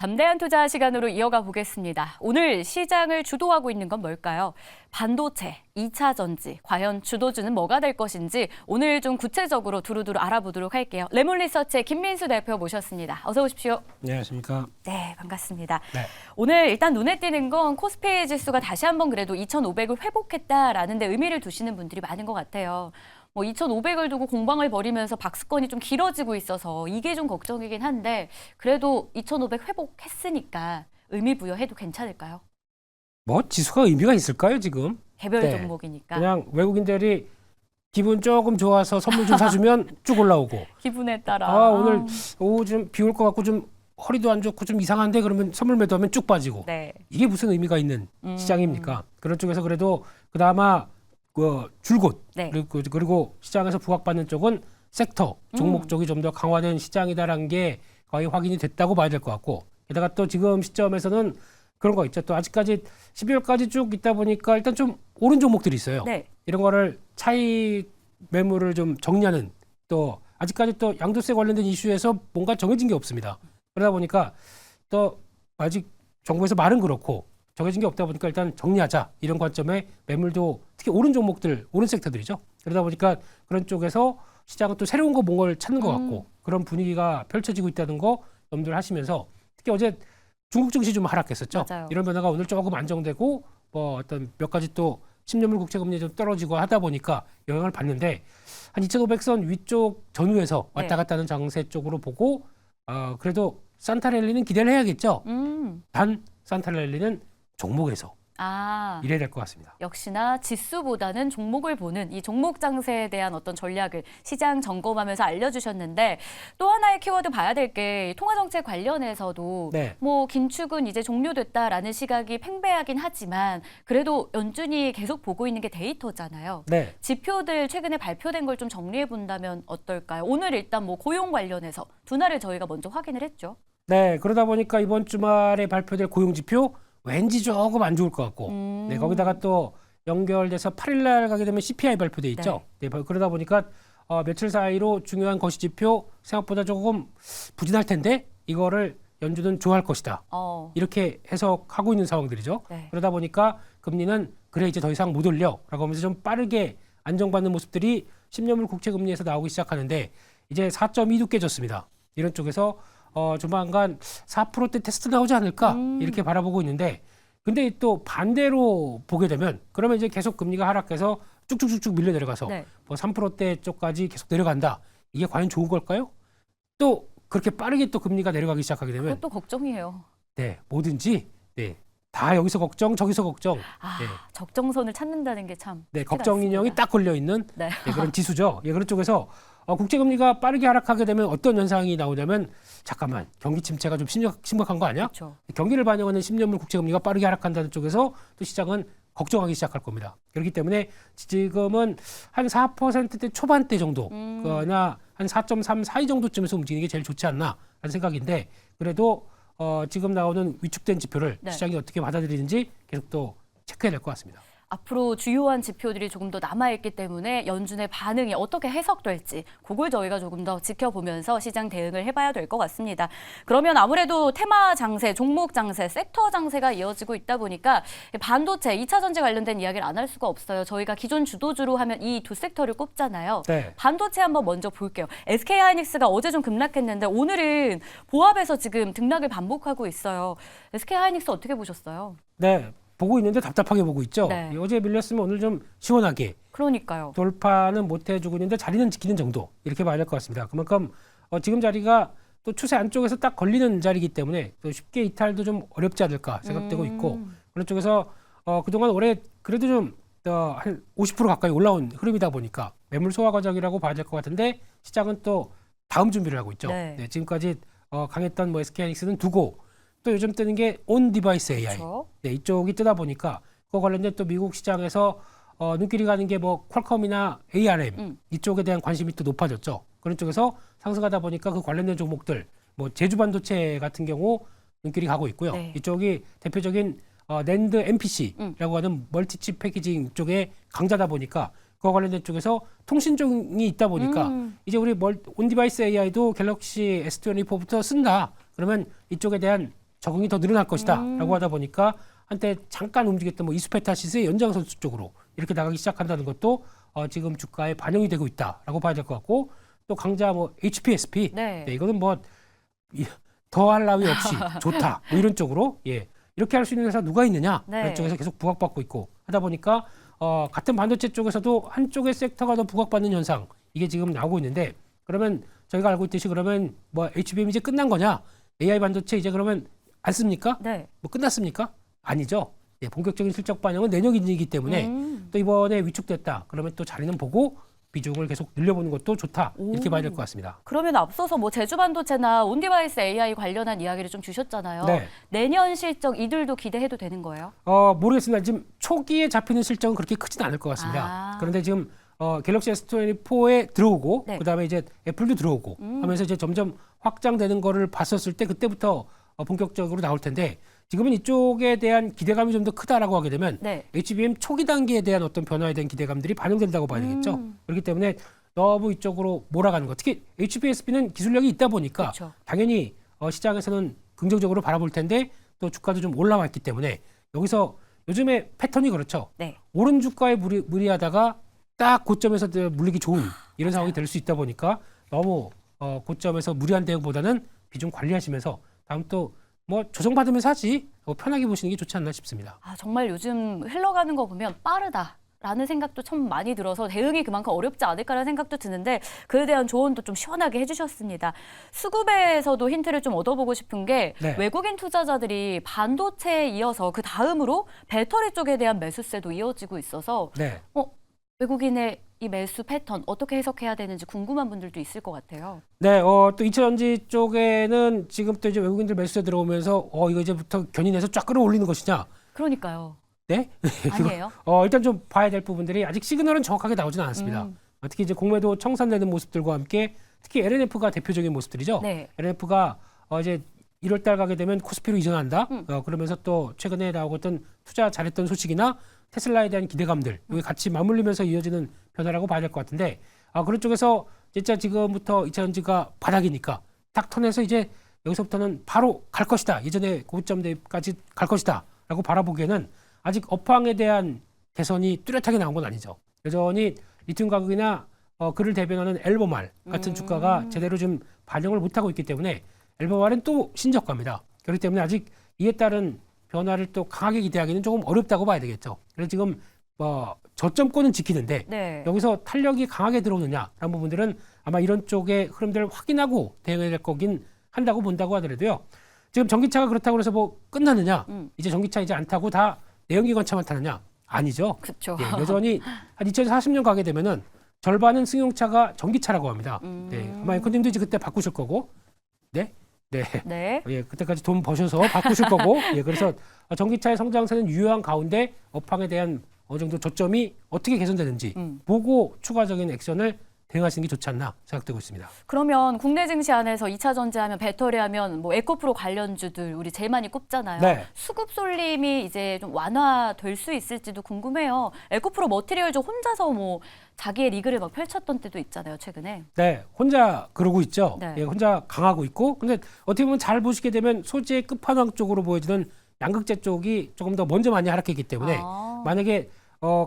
담대한 투자 시간으로 이어가 보겠습니다. 오늘 시장을 주도하고 있는 건 뭘까요? 반도체, 2차 전지, 과연 주도주는 뭐가 될 것인지 오늘 좀 구체적으로 두루두루 알아보도록 할게요. 레몬리서치의 김민수 대표 모셨습니다. 어서 오십시오. 안녕하십니까. 네, 반갑습니다. 네. 오늘 일단 눈에 띄는 건 코스피 지수가 다시 한번 그래도 2,500을 회복했다라는 데 의미를 두시는 분들이 많은 것 같아요. 2,500을 두고 공방을 벌이면서 박스권이 좀 길어지고 있어서 이게 좀 걱정이긴 한데 그래도 2,500 회복했으니까 의미 부여해도 괜찮을까요? 뭐 지수가 의미가 있을까요 지금? 개별 네. 종목이니까. 그냥 외국인들이 기분 조금 좋아서 선물 좀 사주면 쭉 올라오고. 기분에 따라. 아 오늘 오후 좀 비 올 것 같고 좀 허리도 안 좋고 좀 이상한데 그러면 선물 매도하면 쭉 빠지고. 네. 이게 무슨 의미가 있는 시장입니까? 그런 쪽에서 그래도 그나마 줄곧 네. 그리고 시장에서 부각받는 쪽은 섹터 종목 쪽이 좀 더 강화된 시장이다라는 게 거의 확인이 됐다고 봐야 될 것 같고 게다가 또 지금 시점에서는 그런 거 있죠. 또 아직까지 12월까지 쭉 있다 보니까 일단 좀 오른 종목들이 있어요. 네. 이런 거를 차익 매물을 좀 정리하는 또 아직까지 또 양도세 관련된 이슈에서 뭔가 정해진 게 없습니다. 그러다 보니까 또 아직 정부에서 말은 그렇고 정해진 게 없다 보니까 일단 정리하자 이런 관점에 매물도 특히 오른 종목들, 오른 섹터들이죠. 그러다 보니까 그런 쪽에서 시장은 또 새로운 거 뭔가를 찾는 것 같고 그런 분위기가 펼쳐지고 있다는 거 염두를 하시면서 특히 어제 중국 증시 좀 하락했었죠. 맞아요. 이런 변화가 오늘 조금 안정되고 뭐 어떤 몇 가지 또 10년물 국채금리 좀 떨어지고 하다 보니까 영향을 받는데 한 2,500선 위쪽 전후에서 왔다 갔다 하는 장세 쪽으로 보고 그래도 산타랠리는 기대를 해야겠죠. 단 산타랠리는 종목에서 이래야 될 것 같습니다. 역시나 지수보다는 종목을 보는 이 종목 장세에 대한 어떤 전략을 시장 점검하면서 알려주셨는데 또 하나의 키워드 봐야 될 게 통화정책 관련해서도 네. 긴축은 이제 종료됐다라는 시각이 팽배하긴 하지만 그래도 연준이 계속 보고 있는 게 데이터잖아요. 네. 지표들 최근에 발표된 걸 좀 정리해 본다면 어떨까요? 오늘 일단 고용 관련해서 분할을 저희가 먼저 확인을 했죠. 네. 그러다 보니까 이번 주말에 발표될 고용지표 왠지 조금 안 좋을 것 같고 네, 거기다가 또 연결돼서 8일 날 가게 되면 CPI 발표돼 있죠. 네. 그러다 보니까 며칠 사이로 중요한 거시지표 생각보다 조금 부진할 텐데 이거를 연준은 좋아할 것이다. 이렇게 해석하고 있는 상황들이죠. 네. 그러다 보니까 금리는 그래 이제 더 이상 못 올려라고 하면서 좀 빠르게 안정받는 모습들이 10년물 국채 금리에서 나오기 시작하는데 이제 4.2도 깨졌습니다. 이런 쪽에서 조만간 4%대 테스트 나오지 않을까 이렇게 바라보고 있는데 근데 또 반대로 보게 되면 그러면 이제 계속 금리가 하락해서 쭉쭉쭉쭉 밀려 내려가서 네. 뭐 3%대 쪽까지 계속 내려간다. 이게 과연 좋은 걸까요? 또 그렇게 빠르게 또 금리가 내려가기 시작하게 되면 그것도 걱정이에요. 네, 뭐든지 네, 다 여기서 걱정 저기서 걱정. 네. 적정선을 찾는다는 게 참 네, 쉽지가 걱정 인형이 않습니다. 딱 걸려 있는 네. 그런 지수죠. 예, 그런 쪽에서 국제금리가 빠르게 하락하게 되면 어떤 현상이 나오냐면 잠깐만 경기 침체가 좀 심각한 거 아니야? 그렇죠. 경기를 반영하는 10년물 국제금리가 빠르게 하락한다는 쪽에서 또 시장은 걱정하기 시작할 겁니다. 그렇기 때문에 지금은 한 4%대 초반대 정도나 한 4.3, 4 정도쯤에서 움직이는 게 제일 좋지 않나 하는 생각인데 그래도 지금 나오는 위축된 지표를 네. 시장이 어떻게 받아들이는지 계속 또 체크해야 될 것 같습니다. 앞으로 주요한 지표들이 조금 더 남아있기 때문에 연준의 반응이 어떻게 해석될지 그걸 저희가 조금 더 지켜보면서 시장 대응을 해봐야 될 것 같습니다. 그러면 아무래도 테마 장세, 종목 장세, 섹터 장세가 이어지고 있다 보니까 반도체, 2차 전지 관련된 이야기를 안 할 수가 없어요. 저희가 기존 주도주로 하면 이 두 섹터를 꼽잖아요. 네. 반도체 한번 먼저 볼게요. SK하이닉스가 어제 좀 급락했는데 오늘은 보합에서 지금 등락을 반복하고 있어요. SK하이닉스 어떻게 보셨어요? 네. 보고 있는데 답답하게 보고 있죠. 네. 어제 밀렸으면 오늘 좀 시원하게 그러니까요. 돌파는 못 해주고 있는데 자리는 지키는 정도 이렇게 봐야 될 것 같습니다. 그만큼 지금 자리가 또 추세 안쪽에서 딱 걸리는 자리이기 때문에 또 쉽게 이탈도 좀 어렵지 않을까 생각되고 있고 그런 쪽에서 그동안 올해 그래도 좀 한 50% 가까이 올라온 흐름이다 보니까 매물 소화 과정이라고 봐야 될 것 같은데 시장은 또 다음 준비를 하고 있죠. 네. 네, 지금까지 강했던 SK하이닉스는 두고 또 요즘 뜨는 게 온 디바이스 AI. 그렇죠. 네, 이쪽이 뜨다 보니까 그거 관련된 또 미국 시장에서 눈길이 가는 게 퀄컴이나 ARM 이쪽에 대한 관심이 또 높아졌죠. 그런 쪽에서 상승하다 보니까 그 관련된 종목들 제주 반도체 같은 경우 눈길이 가고 있고요. 네. 이쪽이 대표적인 낸드 MPC라고 하는 멀티칩 패키징 쪽에 강자다 보니까 그거 관련된 쪽에서 통신종이 있다 보니까 이제 우리 온 디바이스 AI도 갤럭시 S24부터 쓴다. 그러면 이쪽에 대한 적응이 더 늘어날 것이다라고 하다 보니까 한때 잠깐 움직였던 뭐 이스페타시스의 연장선수 쪽으로 이렇게 나가기 시작한다는 것도 지금 주가에 반영이 되고 있다라고 봐야 될 것 같고 또 강자 뭐 HPSP 네. 이거는 뭐 더할 나위 없이 좋다 뭐 이런 쪽으로 이렇게 할 수 있는 회사 누가 있느냐 네. 이런 쪽에서 계속 부각받고 있고 하다 보니까 같은 반도체 쪽에서도 한쪽의 섹터가 더 부각받는 현상 이게 지금 나오고 있는데 그러면 저희가 알고 있듯이 그러면 뭐 HBM 이제 끝난 거냐 AI 반도체 이제 그러면 안 씁니까? 네. 뭐 끝났습니까? 아니죠. 본격적인 실적 반영은 내년이기 때문에 또 이번에 위축됐다. 그러면 또 자리는 보고 비중을 계속 늘려보는 것도 좋다. 이렇게 봐야 될 것 같습니다. 그러면 앞서서 뭐 제주반도체나 온디바이스 AI 관련한 이야기를 좀 주셨잖아요. 네. 내년 실적 이들도 기대해도 되는 거예요? 모르겠습니다. 지금 초기에 잡히는 실적은 그렇게 크진 않을 것 같습니다. 그런데 지금 갤럭시 S24에 들어오고 네. 그다음에 이제 애플도 들어오고 하면서 이제 점점 확장되는 거를 봤었을 때 그때부터 본격적으로 나올 텐데 지금은 이쪽에 대한 기대감이 좀 더 크다라고 하게 되면 네. HBM 초기 단계에 대한 어떤 변화에 대한 기대감들이 반영된다고 봐야 되겠죠. 그렇기 때문에 너무 이쪽으로 몰아가는 것. 특히 HPSP는 기술력이 있다 보니까 그렇죠. 당연히 시장에서는 긍정적으로 바라볼 텐데 또 주가도 좀 올라와 있기 때문에 여기서 요즘에 패턴이 그렇죠. 네. 오른 주가에 무리하다가 딱 고점에서 물리기 좋은 이런 상황이 될 수 있다 보니까 너무 고점에서 무리한 대응보다는 비중 관리하시면서 다음 또 뭐 조정받으면 사지 편하게 보시는 게 좋지 않나 싶습니다. 정말 요즘 흘러가는 거 보면 빠르다라는 생각도 참 많이 들어서 대응이 그만큼 어렵지 않을까라는 생각도 드는데 그에 대한 조언도 좀 시원하게 해주셨습니다. 수급에서도 힌트를 좀 얻어보고 싶은 게 네. 외국인 투자자들이 반도체에 이어서 그 다음으로 배터리 쪽에 대한 매수세도 이어지고 있어서 네. 외국인의 이 매수 패턴 어떻게 해석해야 되는지 궁금한 분들도 있을 것 같아요. 네, 또 이차전지 쪽에는 지금 또 이제 외국인들 매수세 들어오면서 이거 이제부터 견인해서 쫙 끌어올리는 것이냐? 그러니까요. 네? 아니에요? 일단 좀 봐야 될 부분들이 아직 시그널은 정확하게 나오지는 않습니다. 특히 이제 공매도 청산되는 모습들과 함께 특히 LNF가 대표적인 모습들이죠. 네. LNF가 이제 1월달 가게 되면 코스피로 이전한다. 그러면서 또 최근에 나오고 있던 투자 잘했던 소식이나 테슬라에 대한 기대감들 여기 같이 맞물리면서 이어지는 변화라고 봐야 될 것 같은데 그런 쪽에서 진짜 지금부터 2차전지가 바닥이니까 딱 턴해서 이제 여기서부터는 바로 갈 것이다. 예전에 고점대까지 갈 것이다. 라고 바라보기에는 아직 업황에 대한 개선이 뚜렷하게 나온 건 아니죠. 여전히 리튬 가격이나 그를 대변하는 엘버말 같은 주가가 제대로 좀 반영을 못하고 있기 때문에 엘버말은 또 신저가입니다. 그렇기 때문에 아직 이에 따른 변화를 또 강하게 기대하기는 조금 어렵다고 봐야 되겠죠. 그래서 지금 저점권은 지키는데 네. 여기서 탄력이 강하게 들어오느냐라는 부분들은 아마 이런 쪽의 흐름들을 확인하고 대응해야 될 거긴 한다고 본다고 하더라도요. 지금 전기차가 그렇다고 해서 뭐 끝났느냐? 이제 전기차 이제 안 타고 다 내연기관차만 타느냐? 아니죠. 그렇죠. 여전히 한 2040년 가게 되면은 절반은 승용차가 전기차라고 합니다. 네, 아마 앵커님도 이제 그때 바꾸실 거고, 네. 네. 그때까지 돈 버셔서 바꾸실 거고, 그래서 전기차의 성장세는 유효한 가운데 업황에 대한 어느 정도 저점이 어떻게 개선되는지 보고 추가적인 액션을 대응하시는 게 좋지 않나 생각되고 있습니다. 그러면 국내 증시 안에서 2차 전지하면 배터리 하면 뭐 에코프로 관련주들 우리 제일 많이 꼽잖아요. 네. 수급 쏠림이 이제 좀 완화될 수 있을지도 궁금해요. 에코프로 머티리얼즈 혼자서 뭐 자기의 리그를 막 펼쳤던 때도 있잖아요, 최근에. 네, 혼자 그러고 있죠. 네. 혼자 강하고 있고, 근데 어떻게 보면 잘 보시게 되면 소재 끝판왕 쪽으로 보여지는 양극재 쪽이 조금 더 먼저 많이 하락했기 때문에 만약에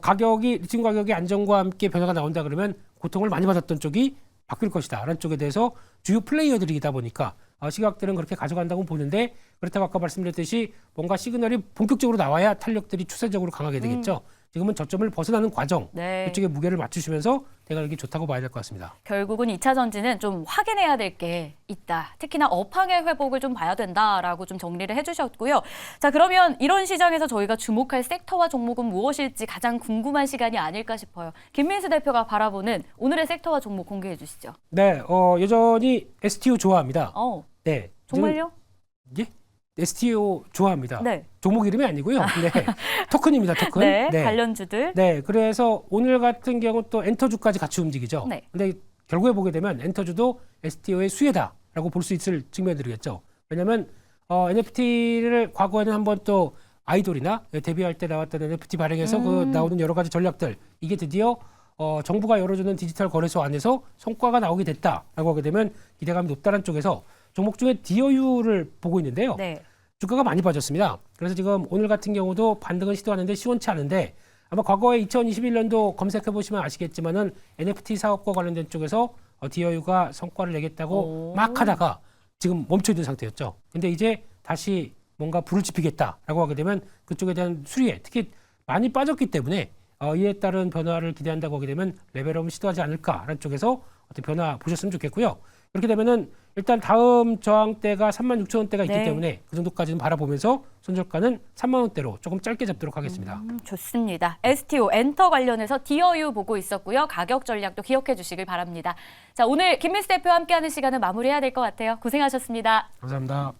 가격이 리튬 가격의 안정과 함께 변화가 나온다 그러면 고통을 많이 받았던 쪽이 바뀔 것이다 라는 쪽에 대해서 주요 플레이어들이다 보니까 시각들은 그렇게 가져간다고 보는데 그렇다고 아까 말씀드렸듯이 뭔가 시그널이 본격적으로 나와야 탄력들이 추세적으로 강하게 되겠죠. 지금은 저점을 벗어나는 과정 네. 그쪽에 무게를 맞추시면서 대가르기 좋다고 봐야 될 것 같습니다. 결국은 2차 전지는 좀 확인해야 될 게 있다. 특히나 업황의 회복을 좀 봐야 된다라고 좀 정리를 해주셨고요. 자, 그러면 이런 시장에서 저희가 주목할 섹터와 종목은 무엇일지 가장 궁금한 시간이 아닐까 싶어요. 김민수 대표가 바라보는 오늘의 섹터와 종목 공개해 주시죠. 네, 여전히 STO 좋아합니다. 네, 정말요? 예? STO 좋아합니다. 네. 종목 이름이 아니고요. 네. 토큰입니다. 토큰. 네, 관련주들. 네, 그래서 오늘 같은 경우 또 엔터주까지 같이 움직이죠. 네. 근데 결국에 보게 되면 엔터주도 STO의 수혜다라고 볼 수 있을 측면들이겠죠. 왜냐하면 NFT를 과거에는 한번 또 아이돌이나 데뷔할 때 나왔던 NFT 발행에서 그 나오는 여러 가지 전략들 이게 드디어 정부가 열어주는 디지털 거래소 안에서 성과가 나오게 됐다라고 하게 되면 기대감이 높다는 쪽에서 종목 중에 DOU를 보고 있는데요. 네. 주가가 많이 빠졌습니다. 그래서 지금 오늘 같은 경우도 반등을 시도하는데 시원치 않은데 아마 과거에 2021년도 검색해 보시면 아시겠지만은 NFT 사업과 관련된 쪽에서 디어유가 성과를 내겠다고 막 하다가 지금 멈춰 있는 상태였죠. 근데 이제 다시 뭔가 불을 지피겠다라고 하게 되면 그쪽에 대한 수리에 특히 많이 빠졌기 때문에 이에 따른 변화를 기대한다고 하게 되면 레벨업을 시도하지 않을까라는 쪽에서 어떤 변화 보셨으면 좋겠고요. 그렇게 되면은 일단 다음 저항대가 36,000원대가 있기 네. 때문에 그 정도까지는 바라보면서 손절가는 3만 원대로 조금 짧게 잡도록 하겠습니다. 좋습니다. STO 엔터 관련해서 디어유 보고 있었고요. 가격 전략도 기억해 주시길 바랍니다. 자, 오늘 김민수 대표와 함께하는 시간은 마무리해야 될 것 같아요. 고생하셨습니다. 감사합니다.